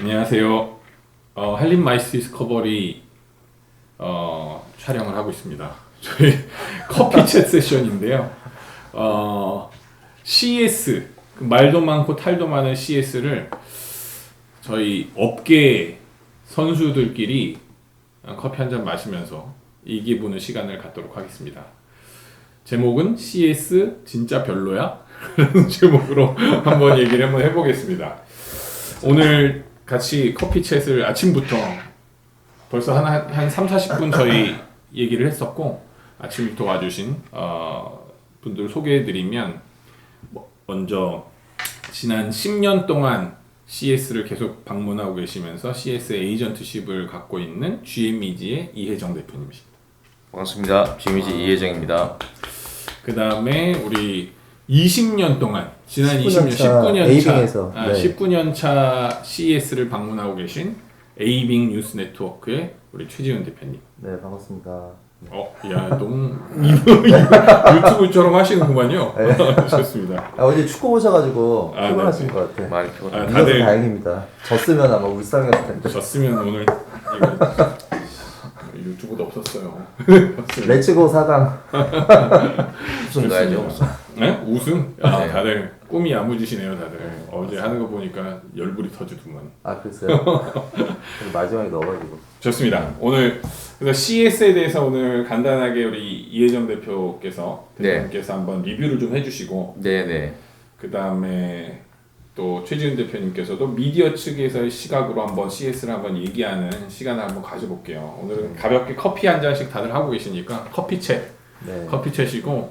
안녕하세요. 헬린 마이스 디스커버리 촬영을 하고 있습니다. 저희 커피 챗 세션인데요. CS, 말도 많고 탈도 많은 CS를 저희 업계 선수들끼리 커피 한 잔 마시면서 이기 보는 시간을 갖도록 하겠습니다. 제목은 CS 진짜 별로야? 라는 제목으로 한번 얘기를 한번 해보겠습니다. 오늘 같이 커피 챗을 아침부터 벌써 한 3, 40분 저희 얘기를 했었고, 아침부터 와주신 분들 소개해드리면, 먼저 지난 10년 동안 CS를 계속 방문하고 계시면서 CS 에이전트십을 갖고 있는 GMEG의 이혜정 대표님이십니다. 반갑습니다. GMEG 이혜정입니다. 그 다음에 우리 20년 동안 지난 19년 20년 차 19년 에이빙에서, 차 네. 19년 차 CES를 방문하고 계신 에이빙 뉴스 네트워크의 우리 최지훈 대표님. 네, 반갑습니다. 야, 너무 유튜브처럼 하시는구만요. 네. 좋습니다. 어제 축구 보셔가지고 아, 피곤하신 네. 것 같아. 많이 피곤해요. 이겨서 다들 다행입니다. 졌으면 아마 울상이었을 텐데. 졌으면 오늘 이거 유튜브도 없었어요. 레츠고 4강. 우승 가야죠. 우승. 네? 우승? 아, 네. 다들 꿈이 야무지시네요, 다들. 어제 하는 거 보니까 열불이 터지더만. 아, 글쎄요. 마지막에 넣어가지고. 좋습니다. 오늘 그래서 CS에 대해서 오늘 간단하게 우리 이혜정 네. 대표께서 한번 리뷰를 좀 해주시고, 네네. 그 다음에 또 최지훈 대표님께서도 미디어 측에서의 시각으로 한번 CS를 한번 얘기하는 시간을 한번 가져볼게요. 오늘은 가볍게 커피 한 잔씩 다들 하고 계시니까 커피 챗, 네. 커피 챗이고,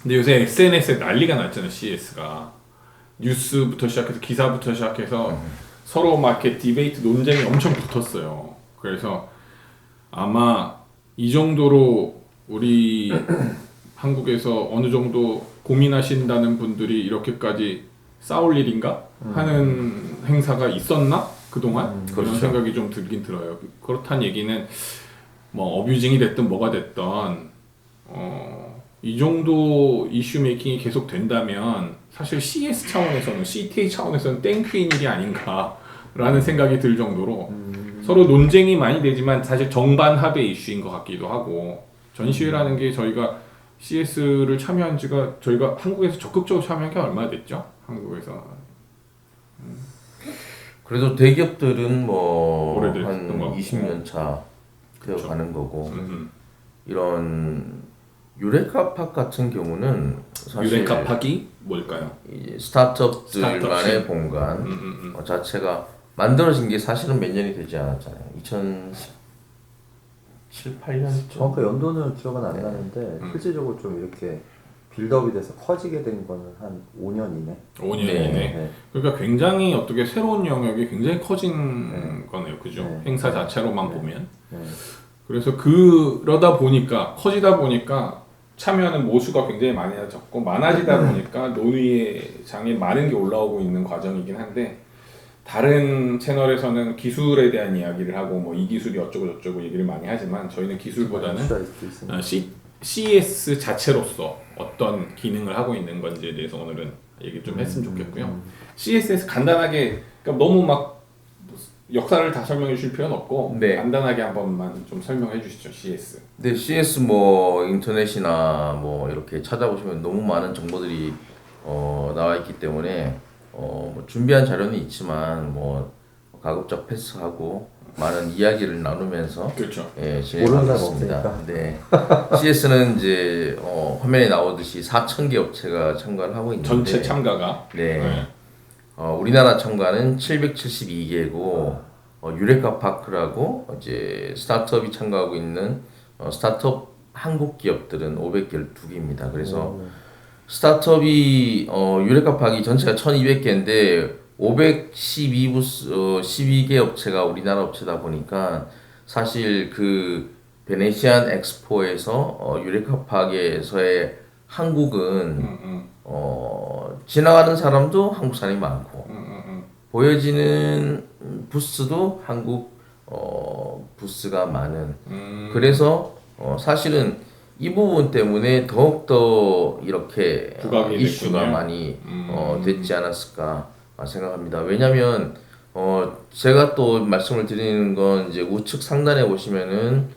근데 요새 SNS에 난리가 났잖아요, CS가. 뉴스부터 시작해서 기사부터 시작해서 서로 막 이렇게 디베이트 논쟁이 엄청 붙었어요. 그래서 아마 이 정도로 우리 한국에서 어느 정도 고민하신다는 분들이 이렇게까지 싸울 일인가 하는 행사가 있었나? 그동안? 그런 그렇죠. 생각이 좀 들긴 들어요. 그렇다는 얘기는 뭐 어뷰징이 됐든 뭐가 됐든 이 정도 이슈 메이킹이 계속 된다면 사실 CS 차원에서는 CTA 차원에서는 땡큐인 일이 아닌가라는 생각이 들 정도로 서로 논쟁이 많이 되지만 사실 정반합의 이슈인 것 같기도 하고, 전시회라는 게 저희가 CS를 참여한 지가 저희가 한국에서 적극적으로 참여한 게 얼마나 됐죠? 한국에서 그래도 대기업들은 뭐 오래됐던 한 거. 20년 차 되어 그렇죠. 가는 거고 음. 이런 유레카팍 같은 경우는 사실 유레카팍이 뭘까요? 이 스타트업들만의 스타트업실. 공간 자체가 만들어진 게 사실은 몇 년이 되지 않았잖아요. 2017, 8년쯤. 정확히 연도는 기억은 안 나는데 실질적으로 좀 이렇게 빌드업이 돼서 커지게 된 거는 한 5년이네. 5년 네. 이내. 네. 그러니까 굉장히 어떻게 새로운 영역이 굉장히 커진 네. 거네요, 그죠? 네. 행사 자체로만 네. 보면. 네. 그래서 그러다 보니까 커지다 보니까 참여하는 모수가 굉장히 많아졌고 많아지다 보니까 논의의 장에 많은 게 올라오고 있는 과정이긴 한데, 다른 채널에서는 기술에 대한 이야기를 하고 뭐 이 기술이 어쩌고 저쩌고 얘기를 많이 하지만 저희는 기술보다는 수다일 수도 있으니까. CS 자체로서 어떤 기능을 하고 있는 건지에 대해서 오늘은 얘기 좀 했으면 좋겠고요. CS에서 간단하게, 그러니까 너무 막 역사를 다 설명해 주실 필요는 없고 네. 간단하게 한 번만 좀 설명해 주시죠, CS. 근데 CS 뭐 인터넷이나 뭐 이렇게 찾아보시면 너무 많은 정보들이 나와 있기 때문에 뭐 준비한 자료는 있지만 뭐 가급적 패스하고 많은 이야기를 나누면서 그렇죠. 예, 모르는 사람 진행하겠습니다. 네. CS는 이제 화면에 나오듯이 4,000개 업체가 참가를 하고 있는데 전체 참가가 네. 우리나라 참가는 772개고 유레카파크라고 이제 스타트업이 참가하고 있는 스타트업 한국 기업들은 512개입니다. 그래서 스타트업이 유레카파크 전체가 1,200개인데 512부스 12개 업체가 우리나라 업체다 보니까 사실 그 베네시안 엑스포에서 유레카파크에서의 한국은 지나가는 사람도 한국 사람이 많고 보여지는 부스도 한국 부스가 많은 그래서 사실은 이 부분 때문에 더욱더 이렇게 부각이 이슈가 됐군요. 많이 됐지 않았을까 생각합니다. 왜냐하면 제가 또 말씀을 드리는 건 이제 우측 상단에 보시면은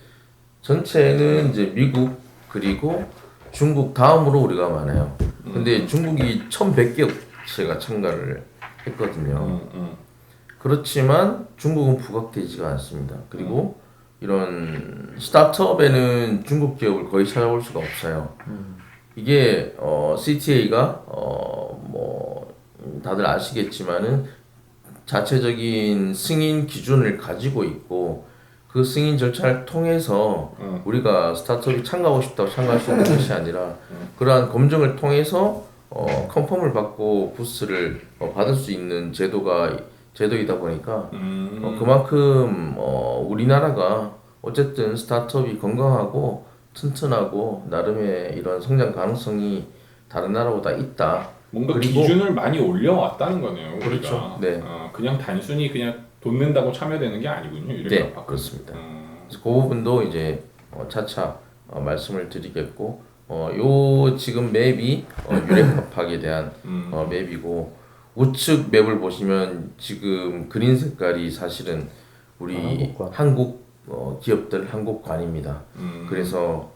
전체는 이제 미국 그리고 중국 다음으로 우리가 많아요. 근데 중국이 1,100개 업체가 참가를 했거든요. 그렇지만 중국은 부각되지가 않습니다. 그리고 이런 스타트업에는 중국 기업을 거의 찾아볼 수가 없어요. 이게 CTA가 뭐 다들 아시겠지만은 자체적인 승인 기준을 가지고 있고 그 승인 절차를 통해서 우리가 스타트업이 참가하고 싶다고 참가할 수 있는 것이 아니라 그러한 검증을 통해서 컨펌을 받고 부스를 받을 수 있는 제도이다 보니까 그만큼 우리나라가 어쨌든 스타트업이 건강하고 튼튼하고 나름의 이런 성장 가능성이 다른 나라보다 있다. 뭔가 그리고 기준을 많이 올려왔다는 거네요. 우리가. 그렇죠. 네. 그냥 단순히 그냥 돈 낸다고 참여되는 게 아니군요. 네, 유레카파크는. 그렇습니다. 그래서 그 부분도 이제 차차 말씀을 드리겠고, 요 지금 맵이 유레카팍에 대한 맵이고 우측 맵을 보시면 지금 그린 색깔이 사실은 우리 한국 기업들 한국관입니다. 그래서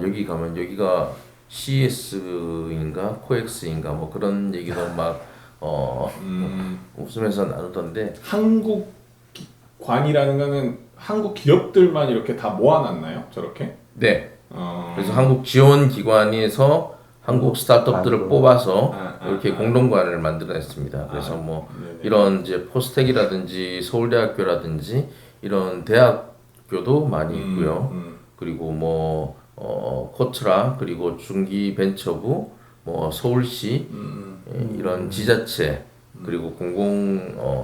여기 가면 여기가 CS인가 코엑스인가 뭐 그런 얘기도 막 웃으면서 나누던데 한국관이라는 거는 한국 기업들만 이렇게 다 모아놨나요? 저렇게? 네. 그래서 한국 지원 기관에서 한국 스타트업들을 뽑아서 이렇게 공동관을 만들어냈습니다. 그래서 뭐 네네. 이런 이제 포스텍이라든지 서울대학교라든지 이런 대학교도 많이 있고요. 그리고 뭐 코트라 그리고 중기벤처부 뭐 서울시 이런 지자체 그리고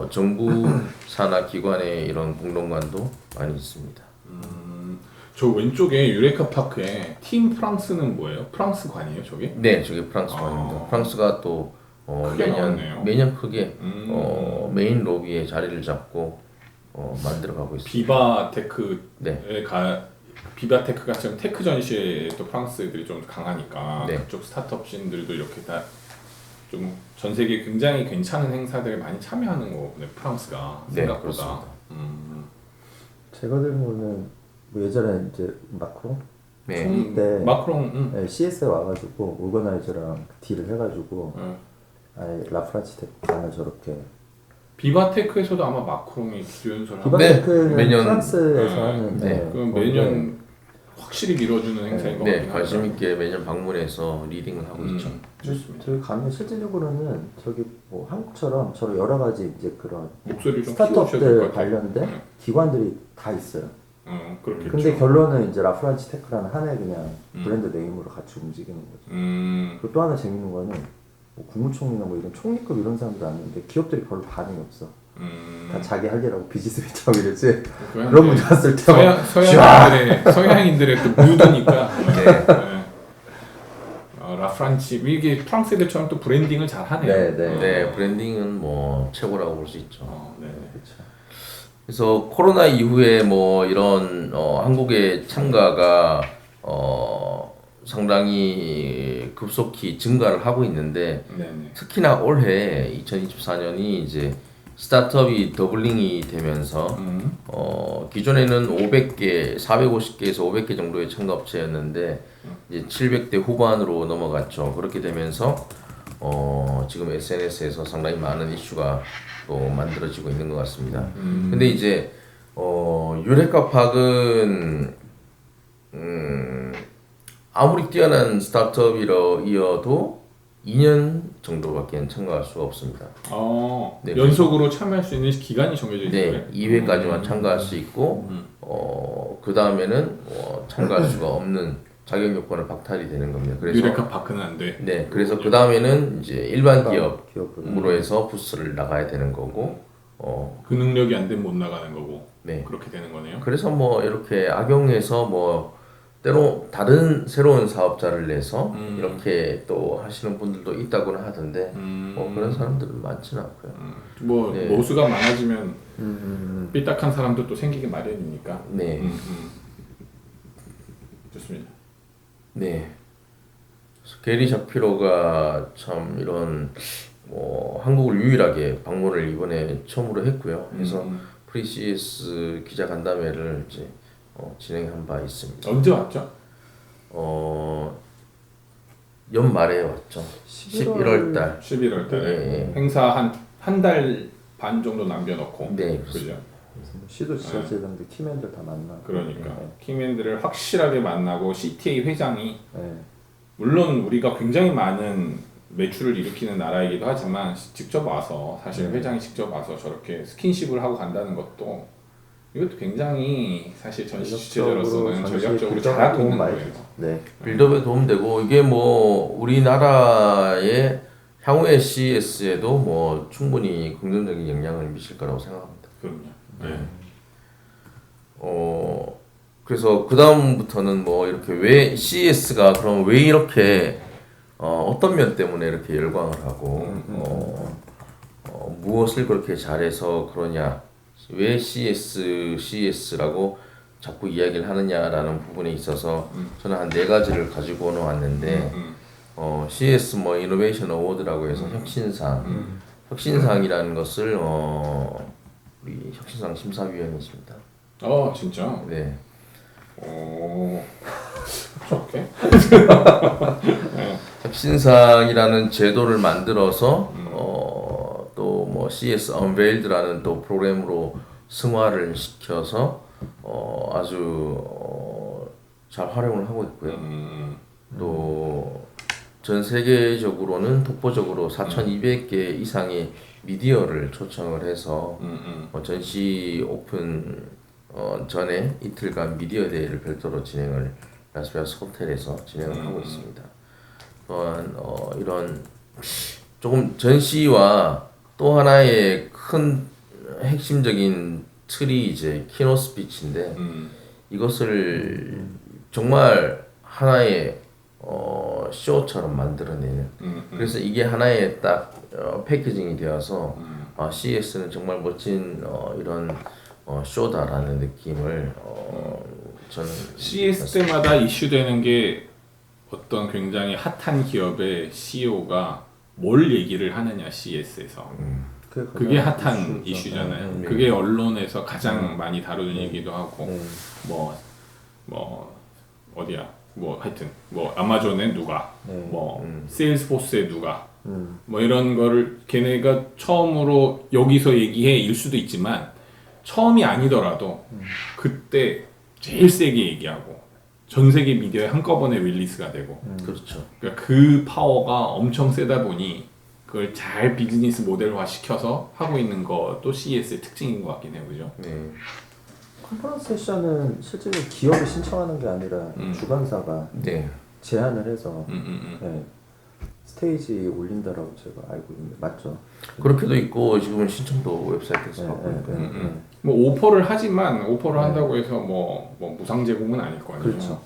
정부 산하 기관의 이런 공동관도 많이 있습니다. 저 왼쪽에 유레카파크에 팀 프랑스는 뭐예요? 프랑스관이에요, 저게? 네, 저게 프랑스관입니다. 프랑스가 또 크게 나왔네요. 매년 크게 메인 로비에 자리를 잡고 만들어가고 있습니다. 비바테크에 네. 비바테크가 지금 테크 전시에 또 프랑스 애들이 좀 강하니까 네. 그쪽 스타트업 씬들도 이렇게 다 좀 전 세계 굉장히 괜찮은 행사들에 많이 참여하는 거네 프랑스가 네, 생각보다. 그렇습니다. 제가 들은 거는 뭐 예전에 이제 마크롱 네. 총리 때 마크롱. 네, CS에 와가지고 오거나이저랑 딜을 해가지고 아예 라프란치 테크를 저렇게 비바테크에서도 아마 마크롱이 기조연설을 하고 비바테크는 매년 프랑스에서 하는 그럼 매년 확실히 밀어주는 행사인 것 네, 같긴 관심 하죠. 있게 매년 방문해서 리딩을 하고 있죠. 좋습니다. 저희 가면 실질적으로는 저기 뭐 한국처럼 저런 여러 가지 이제 그런 목소리를 좀 키우셔야 될 것 스타트업들 같아요. 관련된 기관들이 다 있어요. 그렇겠죠. 근데 결론은 이제 라프란치 테크라는 하나의 그냥 브랜드 네임으로 같이 움직이는 거죠. 음, 그리고 또 하나 재밌는 거는 뭐 국무총리나 뭐 이런 총리급 이런 사람들 아닌데 기업들이 별로 반응이 없어. 다 자기 할 일하고 비즈니스 미처럼 이랬지. 그런 문제 왔을 때 서양인들의 또 뮤드니까. 네. 네. 라프란치 이게 프랑스 애들처럼 또 브랜딩을 잘 하네요. 네, 브랜딩은 뭐 최고라고 볼 수 있죠. 네. 그렇죠. 그래서 코로나 이후에 뭐 이런 한국의 참가가 상당히 급속히 증가를 하고 있는데 네네. 특히나 올해 2024년이 이제 스타트업이 더블링이 되면서 기존에는 500개, 450개에서 500개 정도의 참가업체였는데 이제 700대 후반으로 넘어갔죠. 그렇게 되면서 지금 SNS에서 상당히 많은 이슈가 또 만들어지고 있는 것 같습니다. 근데 이제 유레카팍은 아무리 뛰어난 스타트업이어도 2년 정도밖에 참가할 수가 없습니다. 네, 연속으로 참여할 수 있는 기간이 정해져 있는 거예요? 네, 2회까지만 참가할 수 있고 그 다음에는 참가할 수가 없는 자격 요건을 박탈이 되는 겁니다. 그래서 유레카파크는 안 돼. 네, 그래서 그 다음에는 이제 일반 기업으로. 기업으로 해서 부스를 나가야 되는 거고 그 능력이 안 되면 못 나가는 거고. 네. 그렇게 되는 거네요. 그래서 뭐 이렇게 악용해서 뭐 때로 다른 새로운 사업자를 내서 이렇게 또 하시는 분들도 있다고는 하던데 뭐 그런 사람들은 많지는 않고요. 뭐 네. 모수가 많아지면 삐딱한 사람도 또 생기기 마련이니까. 네. 좋습니다. 네. 그래서 게리 샤피로가 참 이런 뭐 한국을 유일하게 방문을 이번에 처음으로 했고요. 그래서 프리 CS 기자 간담회를 이제 진행한 바 있습니다. 언제 왔죠? 연말에 왔죠. 11월 달. 11월 달에 네. 행사 한 달 반 정도 남겨놓고. 네, 그죠? 그렇습니다. 그래서 뭐 시도 지자체장들 팀원들 다 만나고. 그러니까 네. 키맨들을 확실하게 만나고 CTA 회장이 네. 물론 우리가 굉장히 많은 매출을 일으키는 나라이기도 하지만 직접 와서 사실 회장이 직접 와서 저렇게 스킨십을 하고 간다는 것도 이것도 굉장히 사실 전시 주최자로서는 전략적으로 잘하고 있는 거예요. 네. 빌드업에 도움되고 이게 뭐 우리나라의 향후의 CES에도 뭐 충분히 긍정적인 영향을 미칠 거라고 생각합니다. 그럼요. 네. 그래서 그 다음부터는 뭐 이렇게 왜 CES가 그럼 왜 이렇게 어떤 면 때문에 이렇게 열광을 하고 무엇을 그렇게 잘해서 그러냐 왜 CES라고 자꾸 이야기를 하느냐라는 부분에 있어서 저는 한 4가지를 가지고 왔는데 CES 뭐 이노베이션 어워드라고 해서 혁신상이라는 것을 우리 혁신상 심사위원이십니다. 진짜? 네. 오, 좋게. 혁신상이라는 제도를 만들어서 또 뭐 CS Unveiled라는 또 프로그램으로 승화를 시켜서 아주 잘 활용을 하고 있고요. 또 전 세계적으로는 독보적으로 4,200개 이상의 미디어를 초청을 해서 전시 오픈 전에 이틀간 미디어 데이를 별도로 진행을 라스베가스 호텔에서 진행을 하고 있습니다. 또한 이런 조금 전시와 또 하나의 큰 핵심적인 틀이 이제 키노 스피치인데 이것을 정말 하나의 쇼처럼 만들어내는 그래서 이게 하나의 딱 패키징이 되어서 CES는 정말 멋진 이런 쇼다라는 느낌을 저는 CS 때마다 이슈되는 게 어떤 굉장히 핫한 기업의 CEO가 뭘 얘기를 하느냐 CES에서 그게 핫한 이슈잖아요. 그게 언론에서 가장 많이 다루는 얘기도 하고 뭐 어디야 뭐 하여튼 뭐 아마존에 누가 뭐 세일스포스에 누가 뭐 이런 거를 걔네가 처음으로 여기서 얘기해 일 수도 있지만 처음이 아니더라도 그때 제일 세게 얘기하고 전 세계 미디어에 한꺼번에 릴리스가 되고 그렇죠. 그러니까 그 파워가 엄청 세다 보니 그걸 잘 비즈니스 모델화 시켜서 하고 있는 것도 CES의 특징인 것 같긴 해요, 그죠? 네. 컨퍼런스 세션은 실제로 기업이 신청하는 게 아니라 주관사가 네. 제안을 해서 네, 스테이지에 올린다라고 제가 알고 있는데 맞죠? 그렇게도 있고 지금은 신청도 웹사이트에서 하고 있고요. 뭐 오퍼를 하지만 오퍼를 한다고 해서 뭐 무상 제공은 아닐 거 아니에요. 그렇죠.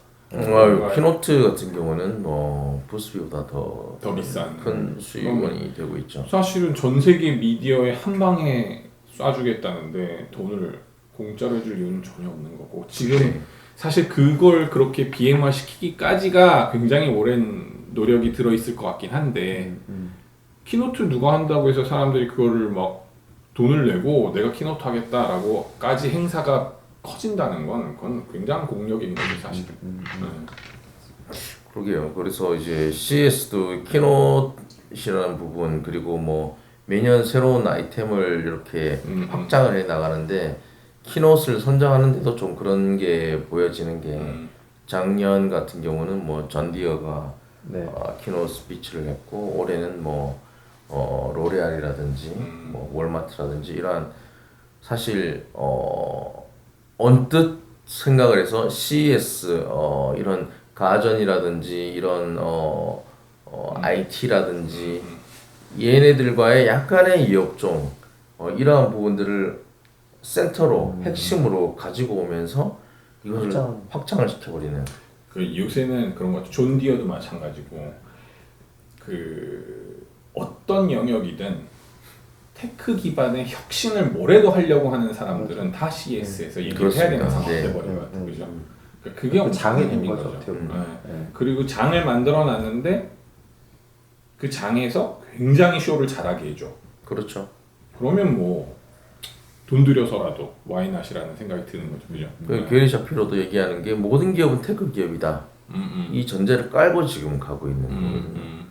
키노트 같은 경우는 뭐 부스비보다 더 비싼 큰 수익원이 되고 있죠. 사실은 전 세계 미디어에 한 방에 쏴주겠다는데 돈을 공짜로 해줄 이유는 전혀 없는 거고 지금 사실 그걸 그렇게 비행화시키기까지가 굉장히 오랜 노력이 들어있을 것 같긴 한데 키노트 누가 한다고 해서 사람들이 그거를 막 돈을 내고 내가 키노트 하겠다라고까지 행사가 커진다는 건 그건 굉장한 공력인 거죠 사실은. 그러게요. 그래서 이제 CES도 키노트라는 부분 그리고 뭐 매년 새로운 아이템을 이렇게 확장을 해 나가는데 키노트를 선정하는데도 좀 그런 게 보여지는 게 작년 같은 경우는 뭐 전디어가 키노트 스피치를 했고 올해는 뭐 로레알이라든지 뭐 월마트라든지 이러한 사실 언뜻 생각을 해서 CES 이런 가전이라든지 이런 IT라든지 얘네들과의 약간의 이업종 이러한 부분들을 센터로 핵심으로 가지고 오면서 이것을 확장을 시켜버리는. 그 요새는 그런 것 같아요. 존 디어도 마찬가지고 그 어떤 영역이든 테크 기반의 혁신을 뭐래도 하려고 하는 사람들은 다 CES에서 얘기를 해야 되는 상황이 돼버린 것 같아요. 그죠? 그게 장이 된 힘인 거죠. 그리고 장을 만들어 놨는데 그 장에서 굉장히 쇼를 잘하게 해줘. 그렇죠. 그러면 뭐 돈 들여서라도 와이낫이라는 생각이 드는 거죠, 그죠? 게리 샤피로도 얘기하는 게 모든 기업은 테크 기업이다. 이 전제를 깔고 지금 가고 있는 거거든요.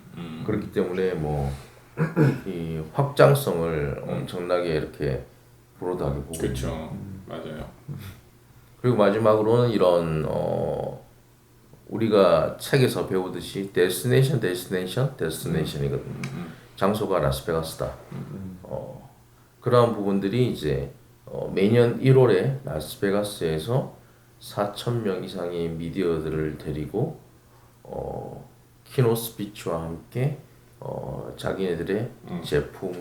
그렇기 때문에 뭐 이 확장성을 엄청나게 이렇게 불어다게 보고. 그렇죠, 맞아요. 그리고 마지막으로는 이런 우리가 책에서 배우듯이 데스티네이션이거든요. 장소가 라스베가스다. 그러한 부분들이 이제 매년 1월에 라스베가스에서 4,000명 이상의 미디어들을 데리고 키노 스피치와 함께 자기네들의 제품을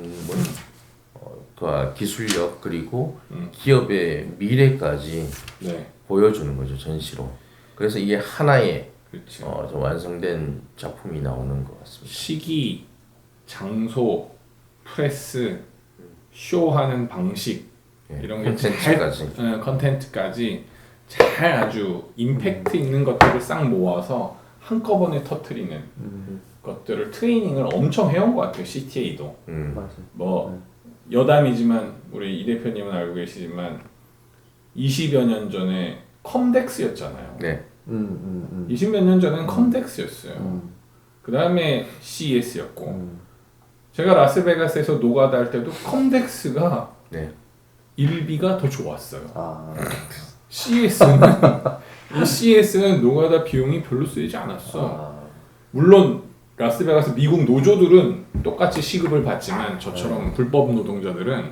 그 기술력 그리고 기업의 미래까지 네, 보여주는 거죠, 전시로. 그래서 이게 하나의 그렇죠. 좀 완성된 작품이 나오는 것 같습니다. 시기, 장소, 프레스, 쇼하는 방식 이런 게 콘텐츠까지. 컨텐츠까지 잘 아주 임팩트 있는 것들을 싹 모아서 한꺼번에 터트리는 것들을 트레이닝을 엄청 해온 것 같아요. CTA도 맞아요. 뭐 여담이지만 우리 이 대표님은 알고 계시지만 20여 년 전에 컴덱스였잖아요. 네. 20몇 년 전에는 컴덱스였어요. 그 다음에 CES였고 제가 라스베가스에서 노가다 할 때도 컴덱스가 네. 일비가 더 좋았어요. 아, CES는 노가다 비용이 별로 쓰이지 않았어. 아, 물론 라스베가스 미국 노조들은 똑같이 시급을 받지만 저처럼 불법 노동자들은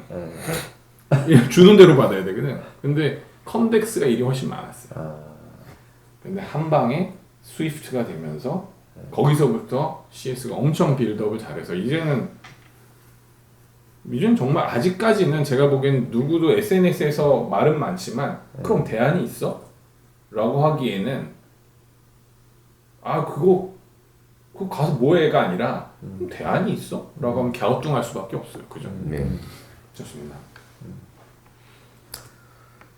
주는 대로 받아야 되거든. 근데 컴덱스가 일이 훨씬 많았어요. 아, 근데 한 방에 스위프트가 되면서 거기서부터 CS가 엄청 빌드업을 잘해서 이제는 정말 아직까지는 제가 보기엔 누구도 SNS에서 말은 많지만 그럼 대안이 있어? 라고 하기에는 그거 가서 뭐해가 아니라 그럼 대안이 있어? 라고 하면 갸우뚱할 수밖에 없어요. 그죠? 네. 좋습니다.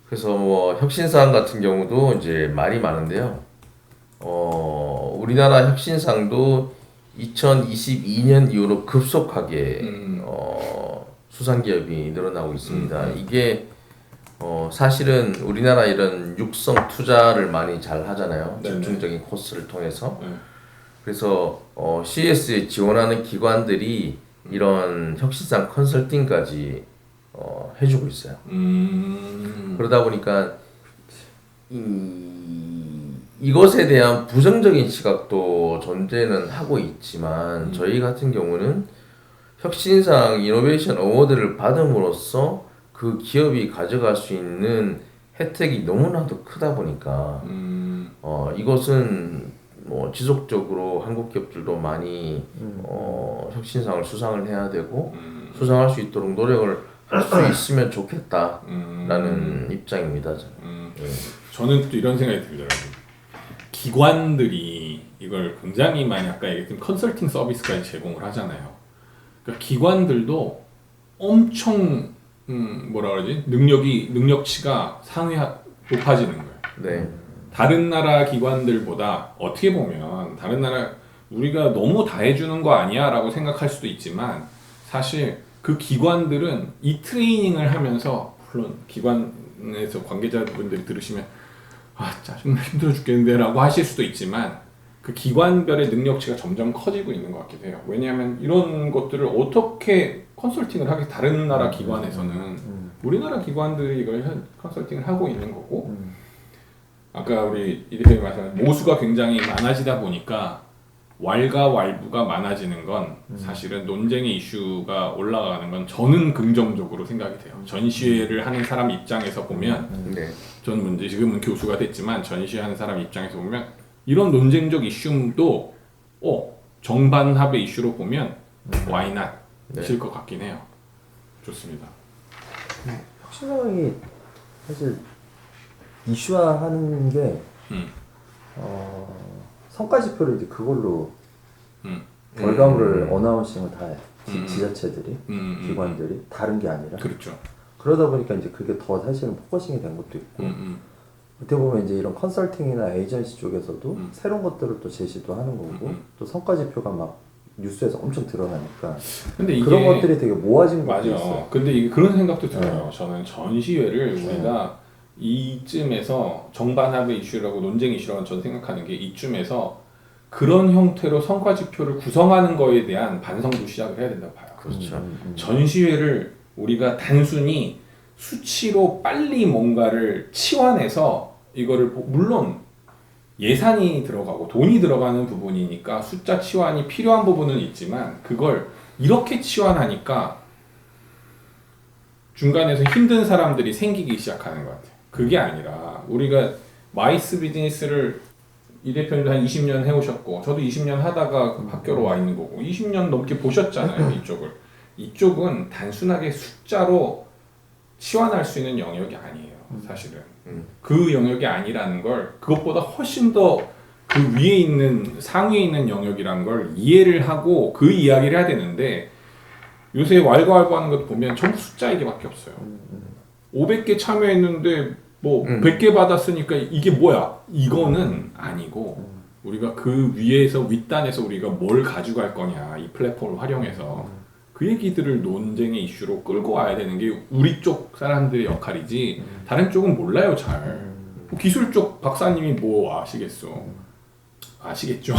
그래서 뭐 혁신상 같은 경우도 이제 말이 많은데요. 우리나라 혁신상도 2022년 이후로 급속하게 수상 기업이 늘어나고 있습니다. 이게 사실은 우리나라 이런 육성 투자를 많이 잘 하잖아요. 네네. 집중적인 코스를 통해서. 네. 그래서 CS에 지원하는 기관들이 이런 혁신상 컨설팅까지 해주고 있어요. 그러다 보니까 이것에 대한 부정적인 시각도 존재는 하고 있지만 저희 같은 경우는 혁신상 이노베이션 어워드를 받음으로써 그 기업이 가져갈 수 있는 혜택이 너무나도 크다 보니까 이것은 뭐 지속적으로 한국 기업들도 많이 혁신상을 수상을 해야 되고 수상할 수 있도록 노력을 할 수 있으면 좋겠다라는 입장입니다. 네. 저는 또 이런 생각이 들더라고요. 기관들이 이걸 굉장히 많이 아까 얘기했던 컨설팅 서비스까지 제공을 하잖아요. 그러니까 기관들도 엄청 뭐라 그러지? 능력치가 높아지는 거예요. 네. 다른 나라 기관들보다 어떻게 보면 다른 나라 우리가 너무 다 해주는 거 아니야? 라고 생각할 수도 있지만 사실 그 기관들은 이 트레이닝을 하면서 물론 기관에서 관계자분들이 들으시면 짜증나 힘들어 죽겠는데 라고 하실 수도 있지만 그 기관별의 능력치가 점점 커지고 있는 것 같기도 해요. 왜냐하면 이런 것들을 어떻게 컨설팅을 하게 다른 나라 기관에서는 우리나라 기관들이 이걸 컨설팅을 하고 있는 거고 아까 우리 이 대표님 말씀하신 모수가 굉장히 많아지다 보니까 왈가왈부가 많아지는 건 사실은 논쟁의 이슈가 올라가는 건 저는 긍정적으로 생각이 돼요. 전시회를 하는 사람 입장에서 보면 네. 저는 지금은 교수가 됐지만 전시하는 사람 입장에서 보면 이런 논쟁적 이슈도 정반합의 이슈로 보면 why not? 일 것 같긴 해요. 좋습니다. 혁신상이 사실 이슈화하는 게 성과 지표를 이제 그걸로 결과물을 어나운싱을 다 해. 지자체들이 기관들이 다른 게 아니라 그렇죠. 그러다 보니까 이제 그게 더 사실은 포커싱이 된 것도 있고 어떻게 보면 이제 이런 컨설팅이나 에이전시 쪽에서도 새로운 것들을 또 제시도 하는 거고 또 성과 지표가 막 뉴스에서 엄청 드러나니까 근데 이게 그런 것들이 되게 모아진 것도 맞아. 있어요. 근데 이게 그런 생각도 들어요. 저는 전시회를 우리가 이쯤에서 정반합의 이슈라고 논쟁 이슈라고 저는 생각하는 게 이쯤에서 그런 형태로 성과 지표를 구성하는 거에 대한 반성도 시작을 해야 된다고 봐요. 그렇죠. 전시회를 우리가 단순히 수치로 빨리 뭔가를 치환해서 이거를 물론 예산이 들어가고 돈이 들어가는 부분이니까 숫자 치환이 필요한 부분은 있지만 그걸 이렇게 치환하니까 중간에서 힘든 사람들이 생기기 시작하는 것 같아요. 그게 아니라 우리가 마이스 비즈니스를 이 대표님도 한 20년 해오셨고 저도 20년 하다가 학교로 와 있는 거고 20년 넘게 보셨잖아요. 이쪽은 단순하게 숫자로 치환할 수 있는 영역이 아니에요. 사실은 그 영역이 아니라는 걸 그것보다 훨씬 더 그 위에 있는 상위에 있는 영역이라는 걸 이해를 하고 그 이야기를 해야 되는데 요새 왈가왈부하는 것 보면 전부 숫자 얘기밖에 없어요. 500개 참여했는데 뭐 100개 받았으니까 이게 뭐야? 이거는 아니고 우리가 그 위에서 윗단에서 우리가 뭘 가져갈 거냐 이 플랫폼을 활용해서 그 얘기들을 논쟁의 이슈로 끌고 와야 되는 게 우리 쪽 사람들의 역할이지 다른 쪽은 몰라요 잘. 기술 쪽 박사님이 뭐 아시겠어? 아시겠죠?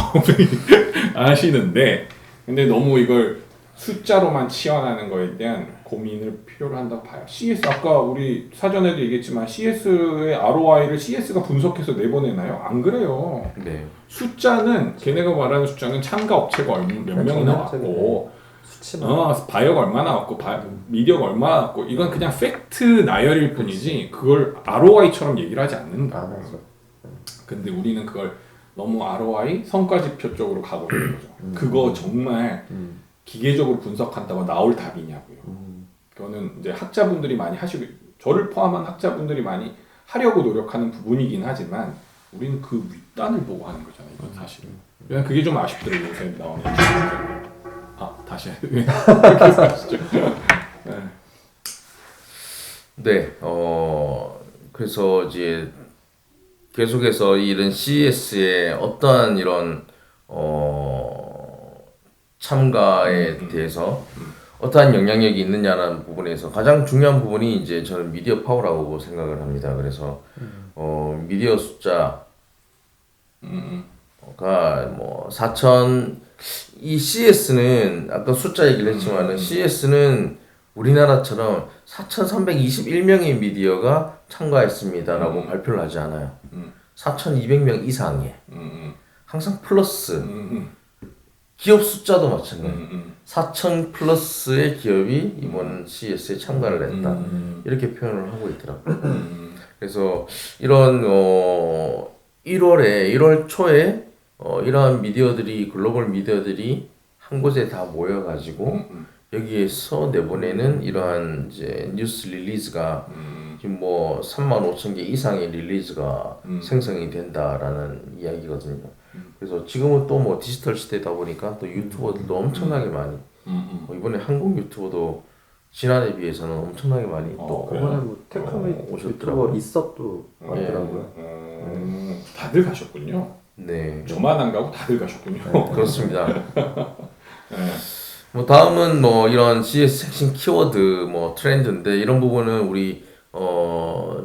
아시는데 근데 너무 이걸 숫자로만 치환하는 거에 대한 고민을 필요로 한다고 봐요. CS 아까 우리 사전에도 얘기했지만 CS의 ROI를 CS가 분석해서 내보내나요? 안 그래요. 네. 숫자는 걔네가 말하는 숫자는 참가 업체가 몇 명이 나왔고 바이어가 얼마나 나왔고 미디어가 얼마나 나왔고 이건 그냥 팩트 나열일 뿐이지 그걸 ROI처럼 얘기를 하지 않는다. 근데 우리는 그걸 너무 ROI 성과 지표 쪽으로 가고 있는 거죠. 그거 정말 기계적으로 분석한다고 나올 답이냐고요. 그거는 이제 학자분들이 많이 하시고 저를 포함한 학자분들이 많이 하려고 노력하는 부분이긴 하지만 우리는 그 윗단을 보고 하는 거잖아요. 이건 사실은. 그냥 그게 좀 아쉽더라고요. 요새 나오는 다시 이렇게 하시죠. 네. 그래서 이제 계속해서 이런 CES의 어떠한 이런 참가에 대해서 어떠한 영향력이 있느냐라는 부분에서 가장 중요한 부분이 이제 저는 미디어 파워라고 생각을 합니다. 그래서 미디어 숫자가 뭐 4천 이 CES는 아까 숫자 얘기를 했지만은 CES는 우리나라처럼 4,321명의 미디어가 참가했습니다라고 발표를 하지 않아요. 4,200명 이상의 항상 플러스 기업 숫자도 마찬가지예요. 4,000 플러스의 기업이 이번 CES에 참가를 했다. 이렇게 표현을 하고 있더라고요. 그래서 이런 1월 초에 이러한 미디어들이 글로벌 미디어들이 한 곳에 다 모여가지고 여기에서 내보내는 이러한 이제 뉴스 릴리즈가 지금 뭐 35,000개 이상의 릴리즈가 생성이 된다라는 이야기거든요. 그래서 지금은 또 뭐 디지털 시대다 보니까 또 유튜버들도 엄청나게 많이 이번에 한국 유튜버도 지난해 비해서는 엄청나게 많이 또 이번에 뭐 테크메이트 유튜버 있었도 하더라고요. 다들 가셨군요. 네. 저만 안 가고 다들 가셨군요. 그렇습니다. 뭐 다음은 뭐 이런 CS 핵심 키워드 뭐 트렌드인데 이런 부분은 우리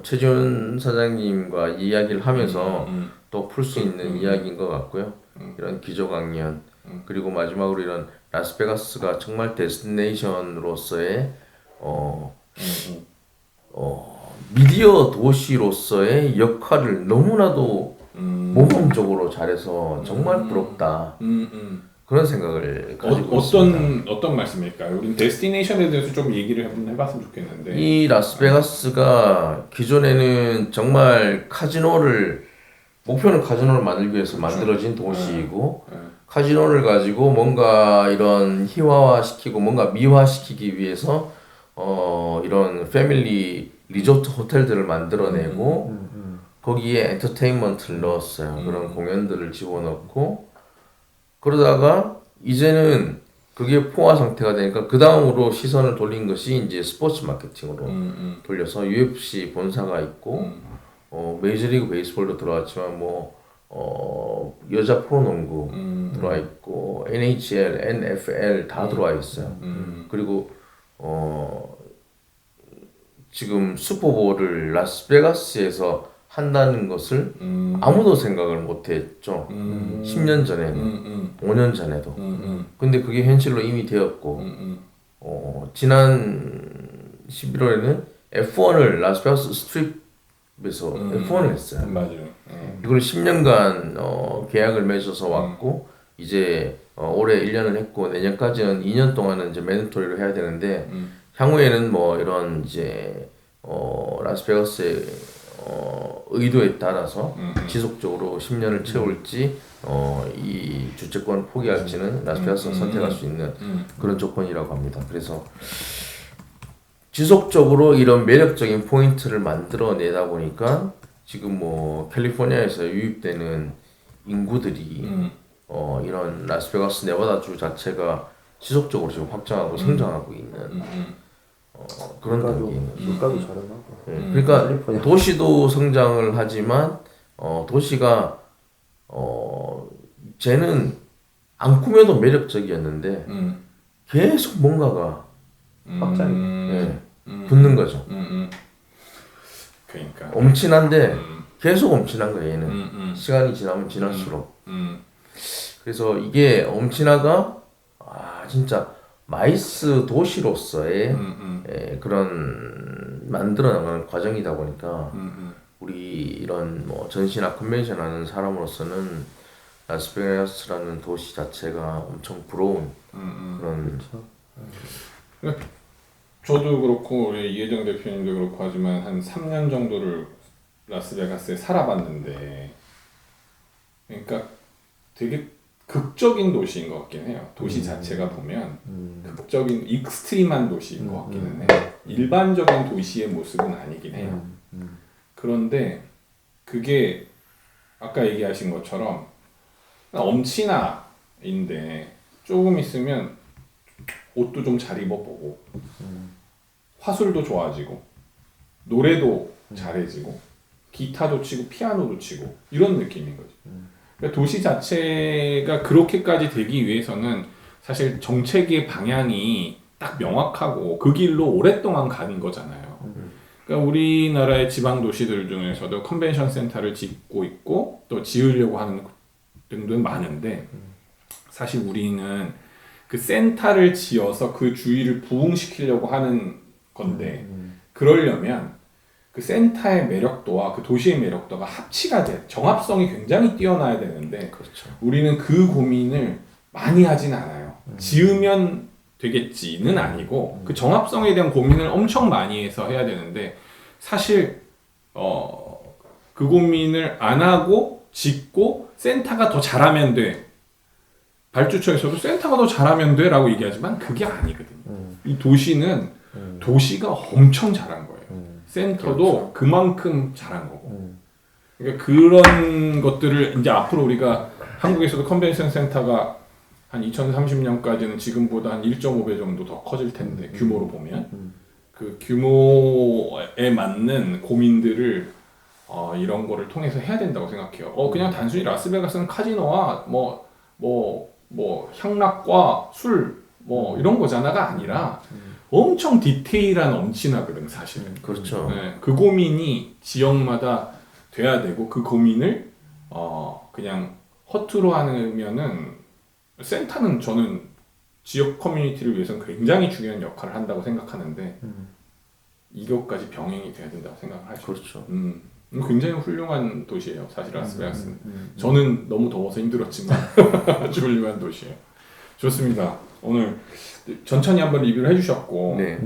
최지훈 사장님과 이야기를 하면서 또 풀 수 있는 이야기인 것 같고요. 이런 기조 강연 그리고 마지막으로 이런 라스베가스가 정말 데스티네이션으로서의 미디어 도시로서의 역할을 너무나도 모범적으로 잘해서 정말 부럽다. 그런 생각을 가지고 있습니다. 어떤 말씀일까요? 우린 데스티네이션에 대해서 좀 얘기를 해봤으면 좋겠는데 이 라스베가스가 기존에는 정말 목표는 카지노를 만들기 위해서 만들어진 도시이고 카지노를 가지고 뭔가 이런 희화화시키고 뭔가 미화시키기 위해서 이런 패밀리 리조트 호텔들을 만들어내고 거기에 엔터테인먼트를 넣었어요. 그런 공연들을 집어넣고 그러다가 이제는 그게 포화 상태가 되니까 그 다음으로 시선을 돌린 것이 이제 스포츠 마케팅으로 돌려서 UFC 본사가 있고 메이저리그 베이스볼도 들어왔지만 뭐 여자 프로농구 들어와 있고 NHL, NFL 다 들어와 있어요. 그리고 지금 슈퍼볼을 라스베가스에서 한다는 것을 아무도 생각을 못했죠. 10년 전에는, 5년 전에도. 근데 그게 현실로 이미 되었고, 지난 11월에는 F1을 라스베가스 스트립에서 F1을 했어요. 맞아요. 이걸 10년간 계약을 맺어서 왔고, 이제 올해 1년을 했고, 내년까지는 2년 동안은 이제 맨토리를 해야 되는데, 향후에는 뭐 이런 이제 라스베가스의 의도에 따라서 지속적으로 10년을 채울지 이 주체권을 포기할지는 라스베가스가 선택할 수 있는 그런 조건이라고 합니다. 그래서 지속적으로 이런 매력적인 포인트를 만들어내다 보니까 지금 뭐 캘리포니아에서 유입되는 인구들이 이런 라스베가스 네바다주 자체가 지속적으로 지금 확장하고 성장하고 있는 그런 단계입니다. 물가도 저렴하고. 그러니까 캘리포니아. 도시도 성장을 하지만 도시가 쟤는 안 꾸며도 매력적이었는데 계속 뭔가가 확장이. 붙는 거죠. 그러니까 엄친한데 계속 엄친한 거예요. 얘는 시간이 지나면 지날수록. 그래서 이게 엄친아가 진짜 마이스 도시로서의 그런 만들어 나가는 과정이다 보니까 우리 이런 뭐 전시나 컨벤션 하는 사람으로서는 라스베가스라는 도시 자체가 엄청 부러운 그런. 그러니까 저도 그렇고 우리 이혜정 대표님도 그렇고 하지만 한 3년 정도를 라스베가스에 살아봤는데, 그러니까 되게 극적인 도시인 것 같긴 해요. 도시 자체가 보면 극적인 익스트림한 도시인 것 같기는 해요. 일반적인 도시의 모습은 아니긴 해요. 그런데 그게 아까 얘기하신 것처럼 엄친아인데 조금 있으면 옷도 좀 잘 입어보고 화술도 좋아지고 노래도 잘해지고 기타도 치고 피아노도 치고 이런 느낌인 거지. 그러니까 도시 자체가 그렇게까지 되기 위해서는 사실 정책의 방향이 딱 명확하고 그 길로 오랫동안 가는 거잖아요. 그러니까 우리나라의 지방 도시들 중에서도 컨벤션 센터를 짓고 있고 또 지으려고 하는 등등 많은데, 사실 우리는 그 센터를 지어서 그 주위를 부흥시키려고 하는 건데, 그러려면 그 센터의 매력도와 그 도시의 매력도가 합치가 돼. 정합성이 굉장히 뛰어나야 되는데, 그렇죠. 우리는 그 고민을 많이 하진 않아요. 지으면 되겠지는 아니고 그 정합성에 대한 고민을 엄청 많이 해서 해야 되는데, 사실 그 고민을 안 하고 짓고 센터가 더 잘하면 돼, 발주처에서도 센터가 더 잘하면 돼 라고 얘기하지만 그게 아니거든요. 이 도시는 도시가 엄청 잘한 거예요. 센터도 그렇죠. 그만큼 잘한 거고. 그러니까 그런 것들을 이제 앞으로 우리가 한국에서도 컨벤션 센터가 한 2030년까지는 지금보다 한 1.5배 정도 더 커질 텐데, 규모로 보면 그 규모에 맞는 고민들을 이런 거를 통해서 해야 된다고 생각해요. 그냥 단순히 라스베가스는 카지노와 뭐 향락과 술 뭐 이런 거잖아가 아니라 엄청 디테일한 엄친아거든 사실. 그렇죠. 네, 그 고민이 지역마다 돼야 되고, 그 고민을 그냥 허투루 하면은, 센터는 저는 지역 커뮤니티를 위해서는 굉장히 중요한 역할을 한다고 생각하는데 이것까지 병행이 돼야 된다고 생각을 하죠. 그렇죠. 굉장히 훌륭한 도시예요 사실 라스베가스는. 저는 너무 더워서 힘들었지만 아주 훌륭한 도시예요. 좋습니다. 오늘 천천히 한번 리뷰를 해주셨고, 네.